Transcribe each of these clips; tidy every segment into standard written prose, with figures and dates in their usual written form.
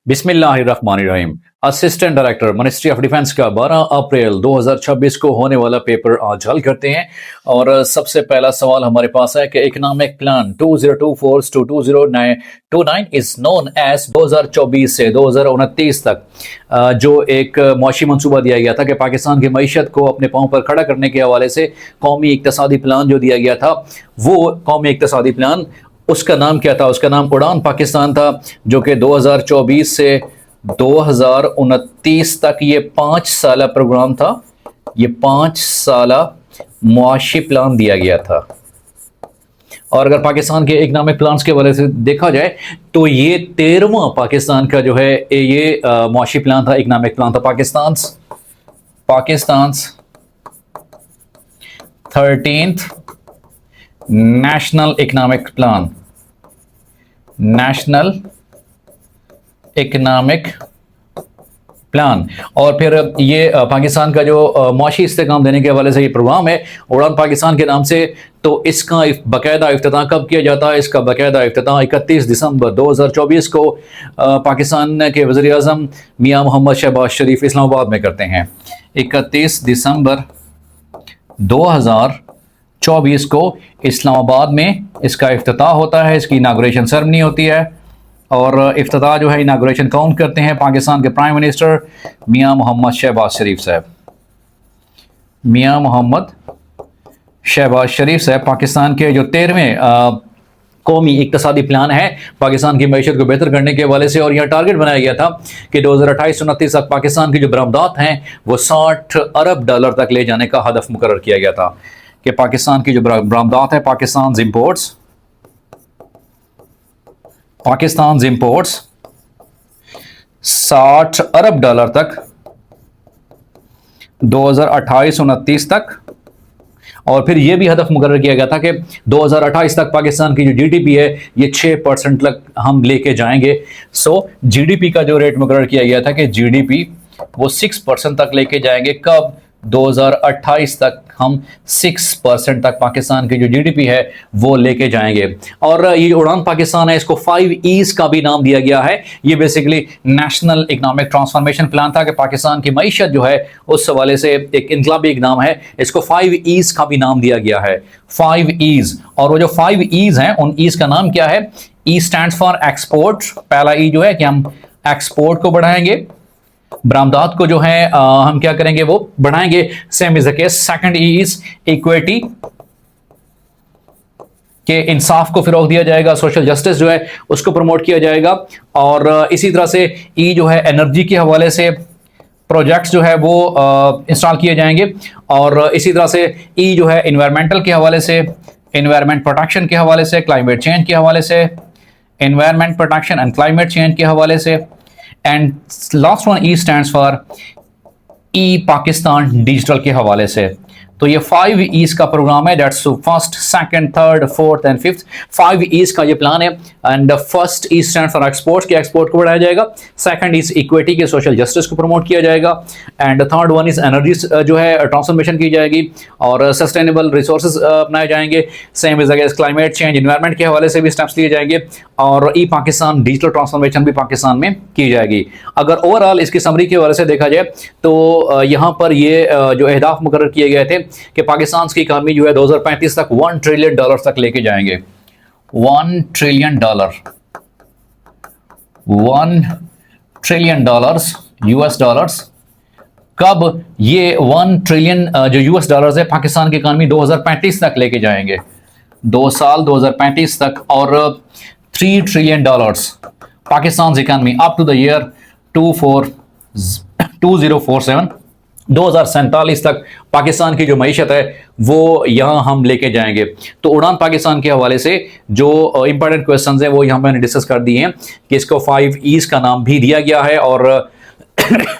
बिस्मिल्लाहिर्रहमानिर्रहीम। Assistant director ministry of defence का 12 अप्रैल 2026 को होने वाला पेपर आज हल करते हैं। और सबसे पहला सवाल हमारे पास है कि economic plan 2024 to 2029 is known as 2024 से 2029 तक जो एक मुआशी मंसूबा दिया गया था कि पाकिस्तान की मईशत को अपने पाँव पर खड़ा करने के हवाले से कौमी इक्तसादी प्लान जो दिया गया था, वो कौमी इक्तसादी प्लान, उसका नाम क्या था? उसका नाम उड़ान पाकिस्तान था, जो कि 2024 से 2029 तक ये 5 साला प्रोग्राम था। ये 5 साला मुआशी प्लान दिया गया था। और अगर पाकिस्तान के इकनॉमिक प्लान्स के वजह से देखा जाए तो ये 13वां पाकिस्तान का जो है ये मुआशी प्लान था, इकनॉमिक प्लान था। Pakistan 13th national economic plan, national economic plan. और फिर ये पाकिस्तान का जो मुआशी इस्तेकाम देने के हवाले से ये प्रोग्राम है उड़ान पाकिस्तान के नाम से। तो इसका बाकायदा इफ्तिताह कब किया जाता है? इसका बाकायदा इफ्तिताह 31 दिसंबर 2024 को पाकिस्तान के वज़ीर आज़म मियां मोहम्मद शहबाज शरीफ इस्लामाबाद में करते हैं। 31 दिसंबर 2024 को इस्लामाबाद में इसका इफ्तिताह होता है, इसकी इनागुरेशन सेरेमनी होती है। और इफ्तिताह जो है इनागुरेशन कौन करते हैं? पाकिस्तान के प्राइम मिनिस्टर मियां मोहम्मद शहबाज शरीफ साहब। मियां मोहम्मद शहबाज शरीफ साहब पाकिस्तान के जो 13वें कौमी इक्तसादी प्लान है पाकिस्तान की मईशत को बेहतर करने के हवाले से। और यह टारगेट बनाया गया था कि 2028-29 तक पाकिस्तान की जो बरामदात हैं वो $60 अरब तक ले जाने का हदफ मुकर्रर किया गया था कि पाकिस्तान की जो बरामदात है, पाकिस्तान इंपोर्ट्स $60 अरब तक 2028-29 तक। और फिर यह भी हदफ मुकर्रर किया गया था कि 2028 तक पाकिस्तान की जो जीडीपी है ये 6% तक हम लेके जाएंगे। सो जीडीपी का जो रेट मुकर्रर किया गया था कि जीडीपी वो 6% तक लेके जाएंगे। कब? 2028 तक हम 6% तक पाकिस्तान की जो जीडीपी है वो लेके जाएंगे। और ये उड़ान पाकिस्तान है, इसको 5 E's का भी नाम दिया गया है। ये basically national economic transformation plan था कि पाकिस्तान की मईशत जो है उस हवाले से एक इनकलाबी इक़दाम है। इसको 5 E's का भी नाम दिया गया है, 5 E's। और वो जो 5 E's हैं उन E's का नाम क्या है? E stands for export. पहला E जो है कि हम एक्सपोर्ट को बढ़ाएंगे, बरामदात को जो है हम क्या करेंगे वो बढ़ाएंगे। Same is the case second E is equity, के इंसाफ को फिरोग दिया जाएगा, सोशल जस्टिस जो है उसको प्रमोट किया जाएगा। और इसी तरह से ई जो है एनर्जी के हवाले से प्रोजेक्ट्स जो है वो इंस्टॉल किए जाएंगे। और इसी तरह से ई जो है इन्वायरमेंटल के हवाले से, इन्वायरमेंट प्रोटेक्शन के हवाले से, क्लाइमेट चेंज के हवाले से, environment protection and climate change के हवाले से। And last one E stands for E Pakistan digital के हवाले से। तो ये 5 E's का प्रोग्राम है। That's first, second, third, fourth and fifth, 5 E's का ये प्लान है। And first E stand for exports, के एक्सपोर्ट को बढ़ाया जाएगा। सेकंड इज इक्विटी, के सोशल जस्टिस को प्रमोट किया जाएगा। And third one is energy जो है ट्रांसफॉर्मेशन की जाएगी और सस्टेनेबल रिसोर्सेज अपनाए जाएंगे। Same is against climate change, environment के हवाले से भी स्टेप्स लिए जाएंगे। और ई पाकिस्तान डिजिटल ट्रांसफॉर्मेशन भी पाकिस्तान में की जाएगी। अगर ओवरऑल इसकी समरी के हवाले से देखा जाए तो यहाँ पर ये जो अहदाफ मुकर्रर किए गए थे कि पाकिस्तान की इकानमी जो है 2035 तक $1 ट्रिलियन तक लेके जाएंगे। $1 ट्रिलियन, $1 ट्रिलियन US डॉलर्स। कब? ये 1 ट्रिलियन जो US डॉलर्स है पाकिस्तान की इकानमी 2035 तक लेके जाएंगे, 2 साल 2035 तक। और $3 trillion Pakistan economy up to the year 2047 2047 तक पाकिस्तान की जो मईशत है वो यहाँ हम लेके जाएंगे। तो उड़ान पाकिस्तान के हवाले से जो इंपॉर्टेंट क्वेश्चंस हैं वो यहाँ मैंने डिस्कस कर दिए हैं कि इसको 5 E's का नाम भी दिया गया है। और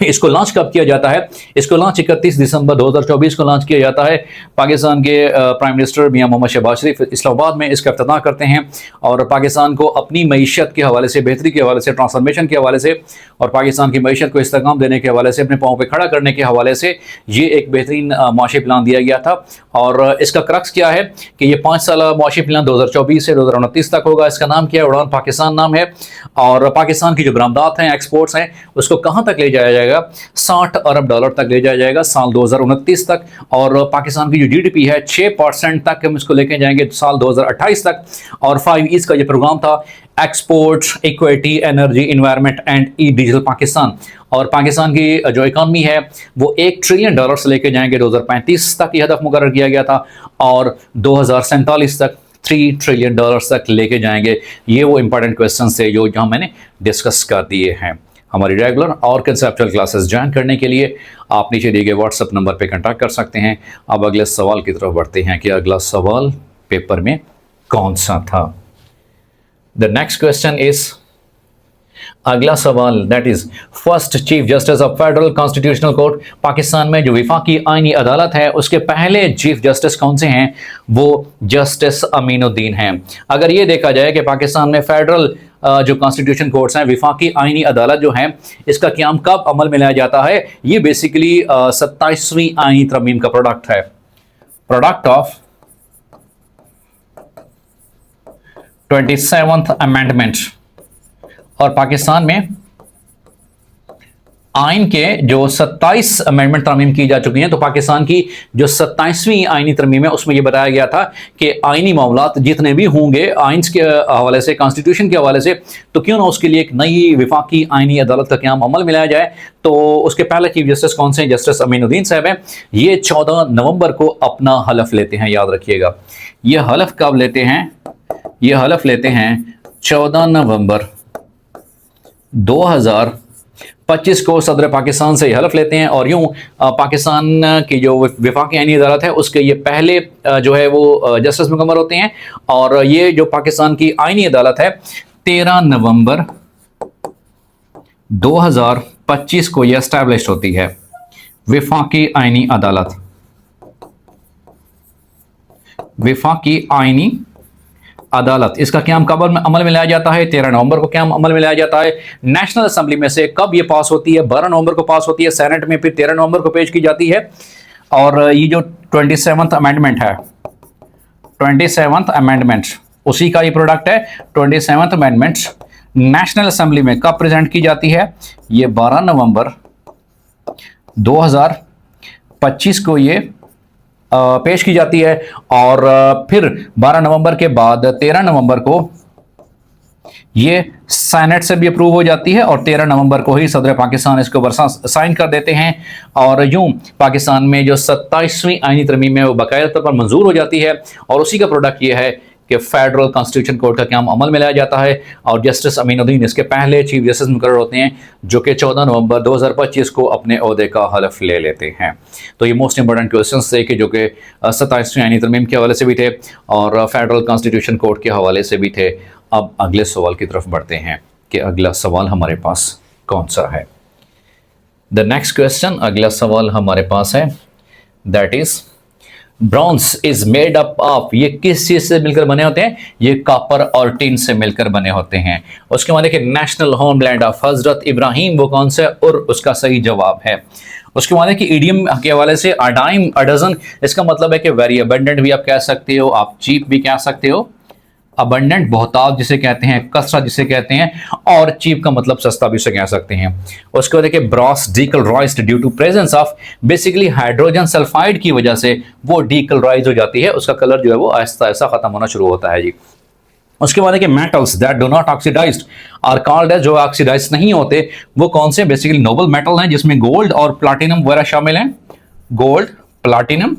इसको लॉन्च कब किया जाता है? इसको लॉन्च 31 दिसंबर 2024 को लॉन्च किया जाता है। पाकिस्तान के प्राइम मिनिस्टर मियां मोहम्मद शहबाज शरीफ इस्लामाबाद में इसका इफ्तिताह करते हैं और पाकिस्तान को अपनी मईशत के हवाले से, बेहतरी के हवाले से, ट्रांसफॉर्मेशन के हवाले से और पाकिस्तान की मईशत को इस्तेकाम देने के हवाले से, अपने पाँव पर खड़ा करने के हवाले से ये एक बेहतरीन माशी प्लान दिया गया था। और इसका क्रक्स क्या है कि ये 5 साल माशी प्लान 2024 से 2029 तक होगा। इसका नाम क्या है? उड़ान पाकिस्तान नाम है। और पाकिस्तान की जो बरामदात हैं, एक्सपोर्ट्स हैं, उसको कहाँ तक ले जाया जाएगा? 60 अरब डॉलर तक ले जाया जाएगा साल 2029 तक। और पाकिस्तान की जो जीडीपी है 6% तक हम इसको लेके जाएंगे साल 2028 तक। और 5 E's का ये प्रोग्राम था, exports, equity, energy, environment and E digital Pakistan. और पाकिस्तान की जो इकॉनमी है वो $1 ट्रिलियन से लेके जाएंगे 2035 तक, ये हदफ मुकर्रर किया गया था। और 2047 तक $3 ट्रिलियन तक लेके जाएंगे। ये वो इंपॉर्टेंट क्वेश्चन थे जो जहाँ मैंने डिस्कस कर दिए हैं। हमारी रेगुलर और कंसेप्चुअल क्लासेस ज्वाइन करने के लिए आप नीचे दिए गए व्हाट्सएप नंबर पे कांटेक्ट कर सकते हैं। अब अगले सवाल की तरफ बढ़ते हैं कि अगला सवाल पेपर में कौन सा था। द नेक्स्ट क्वेश्चन इज, अगला सवाल that is first chief justice of federal constitutional court. Pakistan में जो विफाकी आईनी अदालत है उसके पहले चीफ जस्टिस कौन से हैं? वो जस्टिस अमीनुद्दीन हैं। अगर ये देखा जाए कि पाकिस्तान में फेडरल जो कॉन्स्टिट्यूशन कोर्ट्स हैं, विफाकी आईनी अदालत जो है, इसका क़याम कब अमल में लाया जाता है? ये बेसिकली 27वीं आईनी तरमीम का प्रोडक्ट है, प्रोडक्ट ऑफ 27th अमेंडमेंट। और पाकिस्तान में आइन के जो 27 अमेंडमेंट तरमीम की जा चुकी हैं, तो पाकिस्तान की जो 27वीं आइनी तरमीम है उसमें यह बताया गया था कि आइनी मामलात जितने भी होंगे आइन के हवाले से, कॉन्स्टिट्यूशन के हवाले से, तो क्यों ना उसके लिए एक नई विफाकी आइनी अदालत का क़याम अमल में लाया जाए। तो उसके पहले चीफ जस्टिस कौन से हैं? जस्टिस अमीनुद्दीन साहब हैं। ये 14 नवंबर को अपना हलफ लेते हैं, याद रखिएगा। ये हलफ कब लेते हैं? ये हलफ लेते हैं 14 नवंबर 2025 को सदर पाकिस्तान से हलफ लेते हैं। और यूं पाकिस्तान की जो विफाकी आईनी अदालत है उसके ये पहले जो है वो जस्टिस मुकम्मल होते हैं। और ये जो पाकिस्तान की आईनी अदालत है 13 नवंबर 2025 को ये एस्टैब्लिश होती है, विफाकी आईनी अदालत। विफाकी आईनी अदालत, इसका क़याम कब अमल में लाया जाता है? 13 नवंबर को क़याम अमल में लाया जाता है। नेशनल असेंबली में से कब ये पास होती है? 12 नवंबर को पास होती है। सेनेट में फिर 13 नवंबर को पेश की जाती है। और ये जो 27th अमेंडमेंट है, 27th अमेंडमेंट उसी का ये प्रोडक्ट है। 27th अमेंडमेंट नेशनल असेंबली में कब प्रेजेंट की जाती है? ये 12 नवंबर 2025 को ये पेश की जाती है। और फिर 12 नवंबर के बाद 13 नवंबर को ये सेनेट से भी अप्रूव हो जाती है और 13 नवंबर को ही सदर पाकिस्तान इसको वर्षा साइन कर देते हैं। और यूं पाकिस्तान में जो 27वीं आईनी तरमीम है वो बाकायदा तौर पर मंजूर हो जाती है। और उसी का प्रोडक्ट ये है कि फेडरल कॉन्स्टिट्यूशन कोर्ट का क़याम अमल में लाया जाता है। और जस्टिस अमीनुद्दीन इसके पहले चीफ जस्टिस मुकर्रर होते हैं, जो कि 14 नवंबर 2025 को अपने ओहदे का हलफ ले लेते हैं। तो ये मोस्ट इंपॉर्टेंट क्वेश्चन थे कि जो कि 27वीं आईनी तरमीम के हवाले से भी थे और फेडरल कॉन्स्टिट्यूशन कोर्ट के हवाले से भी थे। अब अगले सवाल की तरफ बढ़ते हैं कि अगला सवाल हमारे पास कौन सा है। द नेक्स्ट क्वेश्चन, अगला सवाल हमारे पास है that is bronze is made up of. ये किस चीज से मिलकर बने होते हैं? ये कॉपर और टिन से मिलकर बने होते हैं। उसके बाद देखिए नेशनल होमलैंड ऑफ हजरत इब्राहिम, वो कौन सा? और उसका सही जवाब है। उसके बाद कि ईडियम के हवाले से अडाइम अडजन, इसका मतलब है कि वेरी अबंडेंट भी आप कह सकते हो, आप चीप भी कह सकते हो। अबंडेंट बहुतायत जिसे कहते हैं, कसरत जिसे कहते हैं, और चीप का मतलब सस्ता भी उसे कह सकते हैं। उसके बाद देखिए brass decolourised due to presence of, basically hydrogen sulphide की वजह से वो डीकलराइज हो जाती है, उसका कलर जो है वो आहिस्ता आहिस्ता खत्म होना शुरू होता है जी। उसके बाद देखिए metals that do not oxidized are called as, जो ऑक्सीडाइज नहीं होते वो कौन से? बेसिकली नोबल मेटल हैं जिसमें गोल्ड और प्लाटिनम वगैरह शामिल हैं। गोल्ड, प्लाटिनम,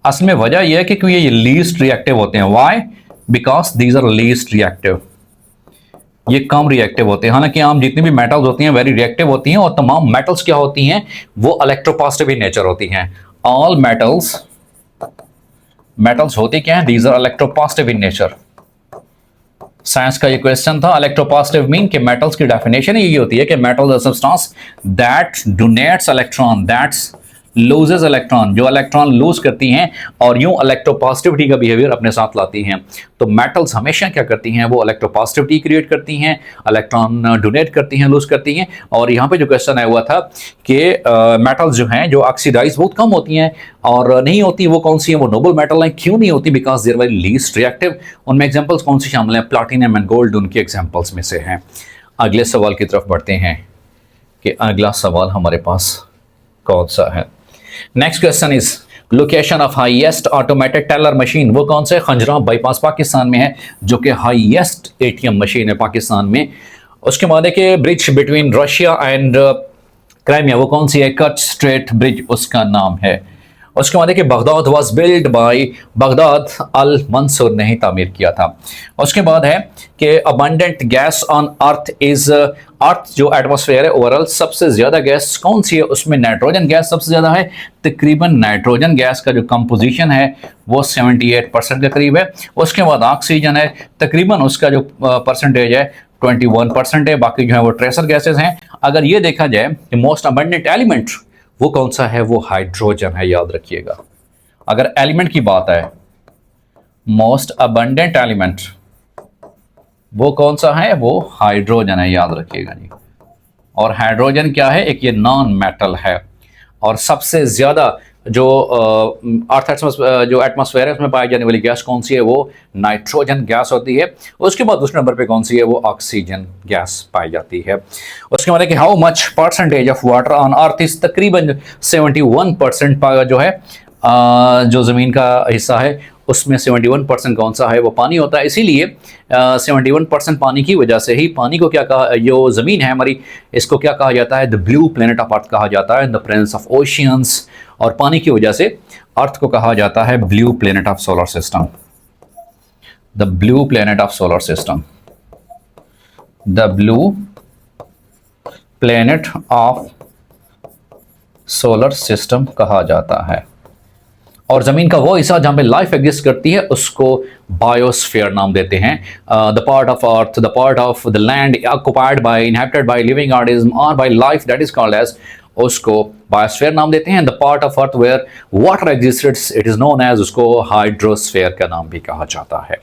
असल में वजह यह है कि क्योंकि ये लीस्ट रिएक्टिव होते हैं। Why? Because these are least reactive, ये कम रिएक्टिव होते हैं। हालांकि आम जितनी भी मेटल्स होती हैं वेरी रिएक्टिव होती हैं, और तमाम मेटल्स क्या होती हैं? वो इलेक्ट्रोपॉजिटिव इन नेचर होती हैं। ऑल मेटल्स होती क्या हैं? These are electropositive in nature. Science का ये क्वेश्चन था। इलेक्ट्रोपॉजिटिव मीन के मेटल्स की डेफिनेशन यही होती है कि metals are substance that donates electron, that's loses electron, जो इलेक्ट्रॉन लूज करती हैं और यूं इलेक्ट्रोपॉजिटिविटी का बिहेवियर अपने साथ लाती हैं। तो मेटल्स हमेशा क्या करती हैं, वो इलेक्ट्रोपॉजिटिविटी क्रिएट करती हैं, इलेक्ट्रॉन डोनेट करती हैं, लूज करती हैं। और यहाँ पे जो क्वेश्चन आया हुआ था कि मेटल्स जो हैं जो ऑक्सीडाइज बहुत कम होती हैं और नहीं होती, वो कौन सी हैं, वो नोबल मेटल हैं। क्यों नहीं होती? Because there very least reactive. उनमें एग्जाम्पल्स कौन सी शामिल हैं? प्लैटिनम एंड गोल्ड उनके एग्जाम्पल्स में से हैं। अगले सवाल की तरफ बढ़ते हैं कि अगला सवाल हमारे पास कौन सा है। Next question is location of highest automated teller machine. वो कौन से? खंजरां बाईपास पाकिस्तान में है, जो कि हाईएस्ट एटीएम मशीन है पाकिस्तान में। उसके बाद है bridge between Russia and Crimea, वो कौन सी है? कच स्ट्रेट ब्रिज उसका नाम है। उसके बाद Baghdad was build by Baghdad Al Mansur ने ही तामीर किया था। उसके बाद है कि abundant gas on earth is, earth जो एटमॉस्फेयर है ओवरऑल सबसे ज्यादा गैस कौन सी है? उसमें नाइट्रोजन गैस सबसे ज्यादा है। तकरीबन नाइट्रोजन गैस का जो कंपोजिशन है वो 78% के करीब है। उसके बाद ऑक्सीजन है, तकरीबन उसका जो परसेंटेज है 21% है। बाकी जो है वो ट्रेसर गैसेस हैं। अगर ये देखा जाए कि मोस्ट अबंडेंट एलिमेंट वो कौन सा है? वो हाइड्रोजन है, याद रखिएगा। अगर एलिमेंट की बात है, मोस्ट अबंडेंट एलिमेंट वो कौन सा है? वो हाइड्रोजन है, याद रखिएगा जी। और हाइड्रोजन क्या है? एक ये नॉन मेटल है। और सबसे ज्यादा जो अर्थ जो एटमॉस्फेयर है उसमें पाई जाने वाली गैस कौन सी है? वो नाइट्रोजन गैस होती है। उसके बाद दूसरे नंबर पे कौन सी है? वो ऑक्सीजन गैस पाई जाती है। उसके बाद कि how much percentage of water on earth is, तकरीबन 71% जो है जो ज़मीन का हिस्सा है उसमें 71% कौन सा है? वो पानी होता है। इसीलिए 71% पानी की वजह से ही पानी को क्या कहा, जो ज़मीन है हमारी, इसको क्या कहा जाता है? The blue planet of earth कहा जाता है, द प्रेजेंस ऑफ ओशियंस। और पानी की वजह से अर्थ को कहा जाता है blue planet of solar system, the blue planet of solar system, the blue planet of solar system कहा जाता है। और जमीन का वो हिस्सा जहां पे लाइफ एग्जिस्ट करती है उसको बायोस्फीयर नाम देते हैं। The part of earth, the part of the land occupied by, inhabited by living organism और by life that is called as, उसको बायोस्फीयर नाम देते हैं। The part of earth where water exists it is known as, उसको hydrosphere का नाम भी कहा जाता है।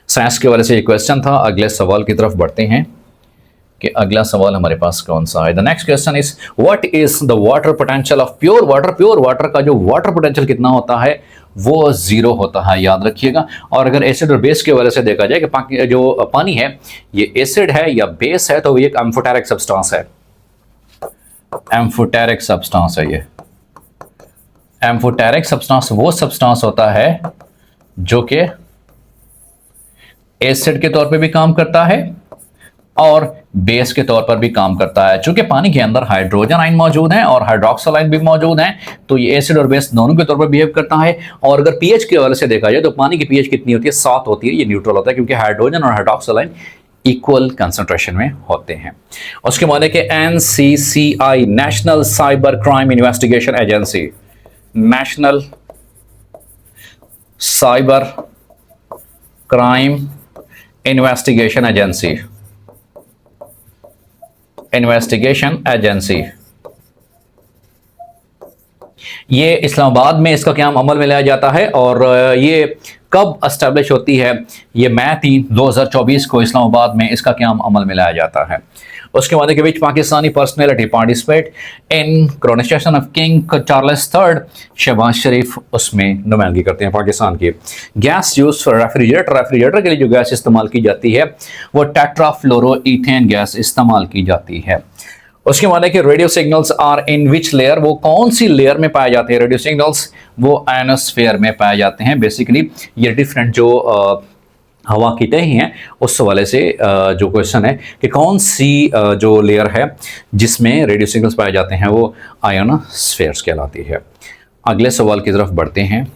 साइंस के वजह से ये क्वेश्चन था। अगले सवाल की तरफ बढ़ते हैं कि अगला सवाल हमारे पास कौन सा है। The next question is what is the water potential of pure water. Pure water का जो वाटर पोटेंशियल कितना होता है? वो 0 होता है, याद रखिएगा। और अगर एसिड और बेस के वजह से देखा जाए कि जो पानी है ये एसिड है या बेस है, तो ये एक एम्फोटेरिक सब्सटेंस है। एम्फोटेरिक सब्सटेंस है ये। एम्फोटेरिक सब्सटेंस वो सब्सटेंस होता है जो कि एसिड के तौर पे भी काम करता है और बेस के तौर पर भी काम करता है। चूंकि पानी के अंदर हाइड्रोजन आयन मौजूद हैं और हाइड्रोक्सिल आयन भी मौजूद हैं, तो ये एसिड और बेस दोनों के तौर पर बिहेव करता है। और अगर पीएच के वजह से देखा जाए तो पानी की पीएच कितनी होती है? 7 होती है। ये न्यूट्रल होता है क्योंकि हाइड्रोजन और हाइड्रोक्सिल आयन इक्वल कंसंट्रेशन में होते हैं। उसके बाद है कि NCCI, national cyber crime investigation agency, national cyber crime investigation agency, investigation agency, ये इस्लामाबाद में इसका क्या अमल में लाया जाता है। और ये कब एस्टेब्लिश होती है? ये मई 3, 2024 को इस्लामाबाद में इसका क्या अमल में लाया जाता है। उसके बाद के बीच Pakistani personality participate in coronation of King Charles III, Shahbaz Sharif उसमें नुमाइंदगी करते हैं पाकिस्तान की। Gas use for refrigerator, refrigerator के लिए जो गैस इस्तेमाल की जाती है वो टेट्राफ्लोरोईथेन गैस इस्तेमाल की जाती है। उसके बाद है कि radio signals are in which layer, वो कौन सी लेयर में पाए जाते हैं रेडियो सिग्नल्स? वो आयनोस्फीयर में पाए जाते हैं। बेसिकली ये डिफरेंट जो हवा की तह हैं उस हवाले से जो क्वेश्चन है कि कौन सी जो लेयर है जिसमें रेडियो सिग्नल्स पाए जाते हैं वो आयोनोस्फीयर्स कहलाती है। अगले सवाल की तरफ बढ़ते हैं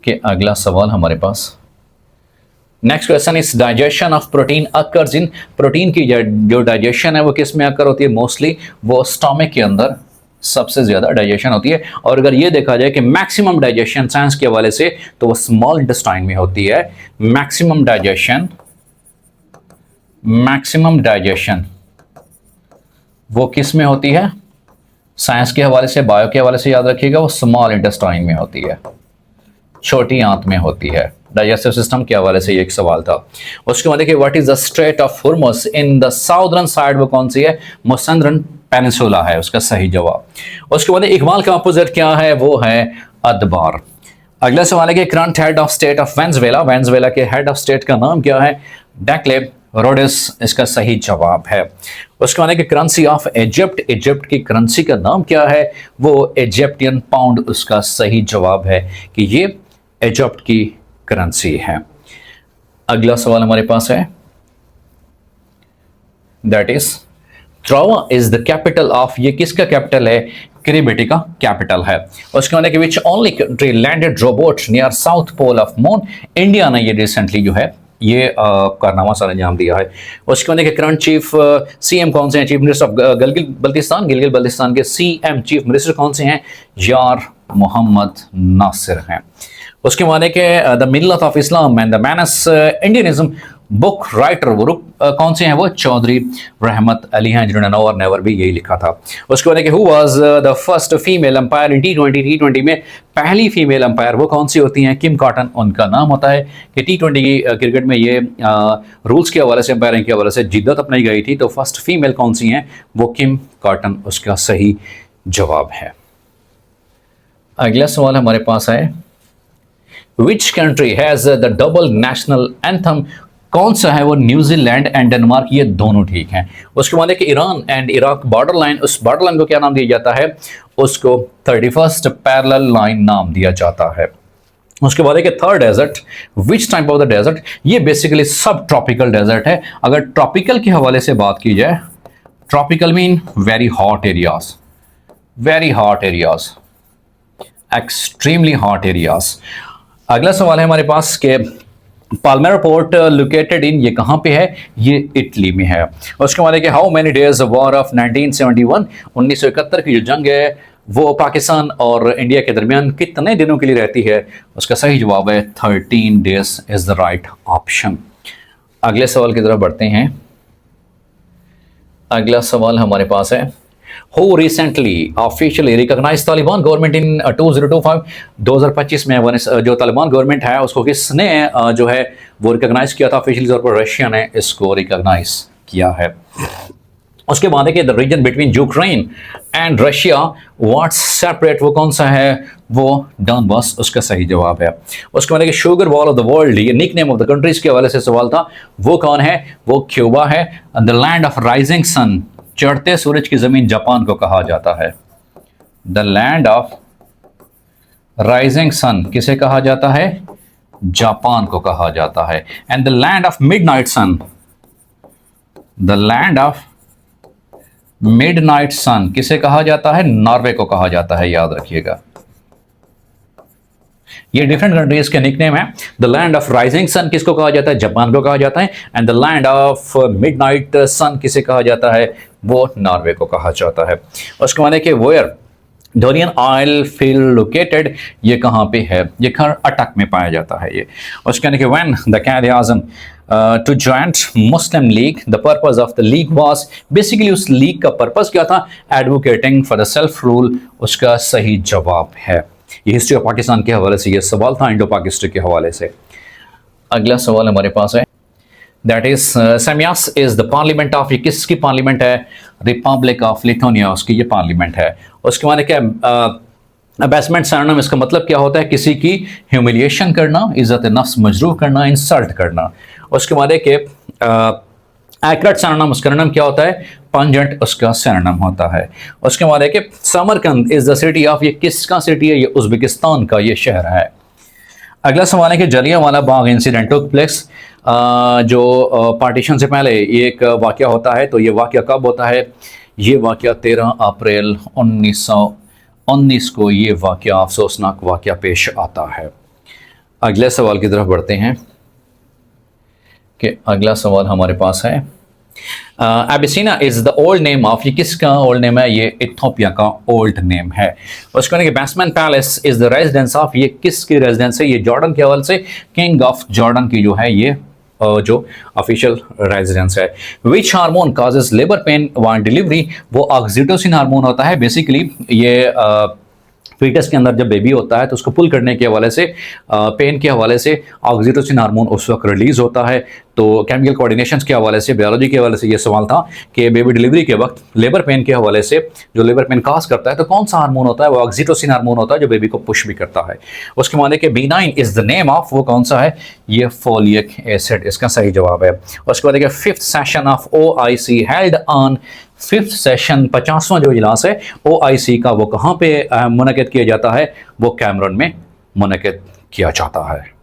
कि अगला सवाल हमारे पास next question is digestion of protein occurs in, protein की जो डाइजेशन है वो किस में अकर होती है? मोस्टली वो स्टमक के अंदर सबसे ज्यादा डाइजेशन होती है। और अगर ये देखा जाए कि मैक्सिमम डाइजेशन साइंस के हवाले से तो वो स्मॉल इंटेस्टाइन में होती है। मैक्सिमम डाइजेशन मैक्सिमम डाइजेशन वो किस में होती है? साइंस के हवाले से, बायो के हवाले से याद रखिएगा, वो स्मॉल इंटेस्टाइन में होती है, छोटी आंत में होती है। डाइजेस्टिव सिस्टम के हवाले से ये एक सवाल था। उसके बाद देखिए, what is the straight of Hormuz in the southern side, वो कौन सी है? मुसंद्रन पेनिनसुला है उसका सही जवाब। उसके बाद इकबाल का अपोजिट क्या है? वो है अदबार। अगला सवाल है कि current head of state of Venezuela, Venezuela के हेड ऑफ स्टेट का नाम क्या है? डैक्लेब रोडिस इसका सही जवाब है। उसके बाद कि करेंसी ऑफ इजिप्ट, इजिप्ट की करेंसी का नाम क्या है? वो इजिप्टियन पाउंड उसका सही जवाब है कि ये इजिप्ट की करेंसी है। अगला सवाल हमारे पास है, दैट इज ट्रोवा इज द कैपिटल ऑफ, ये किसका कैपिटल है? किरिबिटी का कैपिटल है। उसके बाद which only country landed robot near south pole of moon, India ने ये रिसेंटली जो है ये कारनामा सर अंजाम दिया है। उसके बाद करंट चीफ सीएम कौन से हैं? Chief minister of Gilgit Baltistan, Gilgit Baltistan के सीएम चीफ मिनिस्टर कौन से हैं? यार मोहम्मद नासिर हैं। उसके बाद the Millat of Islam and the menace Indianism book writer वो कौन से हैं? वो चौधरी रहमत अली हैं, जिन्होंने नो और नेवर भी यही लिखा था। उसके बाद who was the first female umpire इन टी20, टी20 में पहली फीमेल अंपायर वो कौन सी होती हैं? किम कॉटन उनका नाम होता है कि टी20 क्रिकेट में ये रूल्स के हवाले से, अंपायरिंग के हवाले से जिद्दत अपनाई गई थी, तो फर्स्ट फीमेल कौन सी हैं? वो किम कॉटन उसका सही जवाब है। अगला सवाल हमारे पास है, which country has the double national anthem, कौन सा है वो? न्यूजीलैंड एंड डेनमार्क, ये दोनों ठीक हैं। उसके बाद कि Iran and Iraq border line, उस बॉर्डर लाइन को क्या नाम दिया जाता है? उसको 31st पैरेलल लाइन नाम दिया जाता है। उसके बाद third desert, which type of the desert, ये बेसिकली सब ट्रॉपिकल डेजर्ट है। अगर ट्रॉपिकल के हवाले से बात की जाए, tropical mean very hot areas, very hot areas, extremely hot areas. अगला सवाल है हमारे पास के पाल्मेरा पोर्ट लोकेटेड इन, ये कहाँ पे है? ये इटली में है। उसके बाद how many days war of 1971, 1971 की जो जंग है वो पाकिस्तान और इंडिया के दरमियान कितने दिनों के लिए रहती है? उसका सही जवाब है 13 days is the right option. अगले सवाल की तरफ बढ़ते हैं। अगला सवाल हमारे पास है, Who recently officially recognized Taliban government in 2025, 2025 में जो तालिबान गवर्नमेंट है उसको किसने जो है वो रिकॉग्नाइज किया था ऑफिशियली तौर पर? रशिया ने इसको रिकॉग्नाइज किया है। उसके बाद है कि the region between Ukraine and Russia what separate, वो कौन सा है? वो डॉनबास उसका सही जवाब है। उसके बाद sugar bowl of the world, ये nick name of the countries के हवाले से सवाल था, वो कौन है? वो क्यूबा है। The land of rising sun, चढ़ते सूरज की जमीन, जापान को कहा जाता है। The land of rising sun किसे कहा जाता है? जापान को कहा जाता है। And the land of midnight sun, the land of midnight sun किसे कहा जाता है? नॉर्वे को कहा जाता है, याद रखिएगा। ये डिफरेंट कंट्रीज के निकनेम है। The land of rising sun किसको कहा जाता है? जापान को कहा जाता है। And the land of midnight sun किसे कहा जाता है? वो नॉर्वे को कहा जाता है। उसके बाद कि where Dorian oil field located, ये कहाँ पे है? ये कर्नाटक में पाया जाता है ये। उसके बाद कि when the Quaid-e-Azam to joint Muslim League, the purpose of the league was, basically उस लीग का पर्पस क्या था? Advocating for the self rule, उसका सही जवाब है। ये हिस्ट्री ऑफ पाकिस्तान के हवाले से ये सवाल था, इंडो पाकिस्तान के हवाले से। अगला सवाल हमारे पास है, that is Seimas is the parliament of, ये किसकी पार्लियामेंट है? रिपब्लिक ऑफ लिथुआनिया, उसकी ये पार्लियामेंट है। उसके बाद क्या अबैसमेंट सरनम, इसका मतलब क्या होता है? किसी की ह्यूमिलिएशन करना, इज्जत नफ्स मजरूह करना, इंसल्ट करना। उसके बाद कि एक्यूरेट सरनम, उसका सरनम क्या होता है? पंजेंट उसका सरनम होता है। उसके बाद है कि Samarkand is the city of, ये किसका सिटी है? ये उज्बेकिस्तान का ये शहर है। अगला सवाल है कि Jallianwala Bagh incident took place, जो पार्टीशन से पहले ये एक वाक़या होता है, तो ये वाक़या कब होता है? ये वाक़या 13 अप्रैल 1919 को ये वाक़या, अफसोसनाक वाक़या पेश आता है। अगले सवाल की तरफ बढ़ते हैं कि अगला सवाल हमारे पास है, Abyssinia is the old name of, ये किसका ओल्ड नेम है? ये इथियोपिया का ओल्ड नेम है। उसको कि baseman palace is the residence of, ये किसकी रेजिडेंस है? ये जॉर्डन के हवाले से किंग ऑफ जॉर्डन की जो है ये जो ऑफिशियल रेजिडेंस है। Which hormone causes labour pain while delivery, वो ऑक्सीटोसिन हार्मोन होता है। बेसिकली ये फीटस के अंदर जब बेबी होता है तो उसको पुल करने के हवाले से, पेन के हवाले से ऑक्सीटोसिन हार्मोन उस वक्त रिलीज होता है। तो केमिकल कोऑर्डिनेशन के हवाले से, बायोलॉजी के हवाले से ये सवाल था कि बेबी डिलीवरी के वक्त लेबर पेन के हवाले से, जो लेबर पेन काज करता है तो कौन सा हार्मोन होता है, वो ऑक्सीटोसिन हार्मोन होता है जो बेबी को पुश भी करता है। उसके माने कि B9 is the name of, वो कौन सा है, ये फोलिक एसिड, इसका सही जवाब है। उसके बाद fifth session of OIC held on, fifth session 50वां जो इजलास है OIC का, वो कहाँ पे मुनक़िद किया जाता है, वो कैमरून में मुनक़िद किया जाता है।